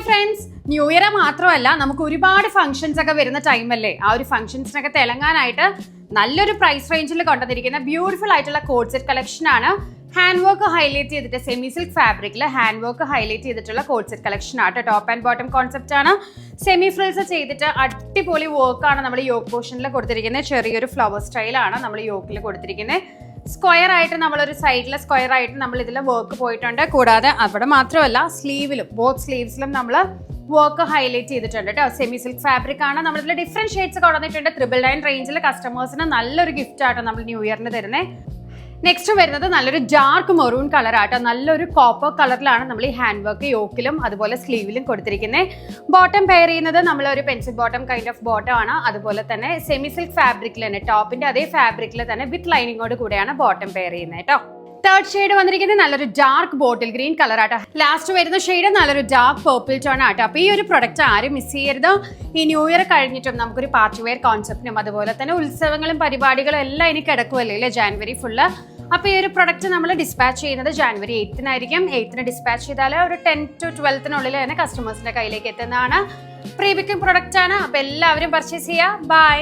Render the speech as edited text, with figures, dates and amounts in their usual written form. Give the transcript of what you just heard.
Hi friends, new year മാത്രമല്ല നമുക്ക് ഒരുപാട് ഫംഗ്ഷൻസ് ഒക്കെ വരുന്ന ടൈമല്ലേ. ആ ഒരു ഫംഗ്ഷൻസിനൊക്കെ തിളങ്ങാനായിട്ട് നല്ലൊരു പ്രൈസ് റേഞ്ചിൽ കൊണ്ടുവന്നിരിക്കുന്ന ബ്യൂട്ടിഫുൾ ആയിട്ടുള്ള കോഡ് സെറ്റ് കളക്ഷൻ ആണ്. ഹാൻഡ് വർക്ക് ഹൈലൈറ്റ് ചെയ്തിട്ട് സെമി സിൽക്ക് ഫാബ്രിക്കിൽ ഹാൻഡ് വർക്ക് ഹൈലൈറ്റ് ചെയ്തിട്ടുള്ള കോഡ് സെറ്റ് കളക്ഷൻ ആണ്. ടോപ്പ് ആൻഡ് ബോട്ടം കോൺസെപ്റ്റ് ആണ്. സെമി ഫ്രിൽസ് ചെയ്തിട്ട് അടിപൊളി വർക്കാണ് നമ്മൾ യോക്ക് പോർഷനിൽ കൊടുത്തിരിക്കുന്നത്. ചെറിയൊരു ഫ്ലവർ സ്റ്റൈലാണ് നമ്മൾ യോക്കിൽ കൊടുത്തിരിക്കുന്നത്. സ്ക്വയർ ആയിട്ട് നമ്മളൊരു സൈഡിലെ സ്ക്വയർ ആയിട്ട് നമ്മൾ ഇതിൽ വർക്ക് പോയിട്ടുണ്ട്. കൂടാതെ അവിടെ മാത്രമല്ല സ്ലീവിലും ബോത്ത് സ്ലീവ്സിലും നമ്മൾ വർക്ക് ഹൈലൈറ്റ് ചെയ്തിട്ടുണ്ട് കേട്ടോ. സെമി സിൽക്ക് ഫാബ്രിക് ആണ്. നമ്മളിതിൽ ഡിഫറെന്റ് ഷെയ്ഡ്സ് കൊണ്ടുവന്നിട്ടുണ്ട്. 999 റേഞ്ചിൽ കസ്റ്റമേഴ്സിന് നല്ലൊരു ഗിഫ്റ്റ് ആട്ടോ നമ്മൾ ന്യൂ ഇയറിന് തരുന്നത്. നെക്സ്റ്റ് വരുന്നത് നല്ലൊരു ഡാർക്ക് മെറൂൺ കളർ ആട്ടോ. നല്ലൊരു കോപ്പർ കളറിലാണ് നമ്മൾ ഈ ഹാൻഡ് വർക്ക് യോക്കിലും അതുപോലെ സ്ലീവിലും കൊടുത്തിരിക്കുന്നത്. ബോട്ടം പെയർ ചെയ്യുന്നത് നമ്മളൊരു pencil bottom kind of bottom ആണ്. അതുപോലെ തന്നെ സെമി സിൽക്ക് ഫാബ്രിക്കിൽ തന്നെ ടോപ്പിന്റെ അതേ ഫാബ്രിക്കിൽ തന്നെ വിത്ത് ലൈനിങ്ങോട് കൂടെയാണ് ബോട്ടം പെയർ ചെയ്യുന്നത് കേട്ടോ. തേർഡ് ഷെയ്ഡ് വന്നിരിക്കുന്നത് നല്ലൊരു ഡാർക്ക് ബോട്ടിൽ ഗ്രീൻ കളർ ആട്ടോ. ലാസ്റ്റ് വരുന്ന ഷെയ്ഡ് നല്ലൊരു ഡാർക്ക് പേർപ്പിൾ ടോൺ ആട്ടോ. അപ്പോൾ ഈ ഒരു പ്രൊഡക്റ്റ് ആരും മിസ് ചെയ്യരുത്. ഈ ന്യൂ ഇയർ കഴിഞ്ഞിട്ടും നമുക്കൊരു പാർട്ടി വെയർ കോൺസെപ്റ്റിനും അതുപോലെ തന്നെ ഉത്സവങ്ങളും പരിപാടികളും എല്ലാം ഇനി കിടക്കുമല്ലേ അല്ലേ ജാനുവരി ഫുള്ള്. അപ്പോൾ ഈ ഒരു പ്രൊഡക്റ്റ് നമ്മൾ ഡിസ്പാച്ച് ചെയ്യുന്നത് ജാനുവരി 8-നായിരിക്കും. 8-ന് ഡിസ്പാച്ച് ചെയ്താൽ ഒരു 10 to 12-നുള്ളിൽ തന്നെ കസ്റ്റമേഴ്സിന്റെ കയ്യിലേക്ക് എത്തുന്നതാണ്. പ്രീ ബുക്കിംഗ് പ്രൊഡക്റ്റ് ആണ്. അപ്പോൾ എല്ലാവരും പർച്ചേസ് ചെയ്യുക. ബൈ.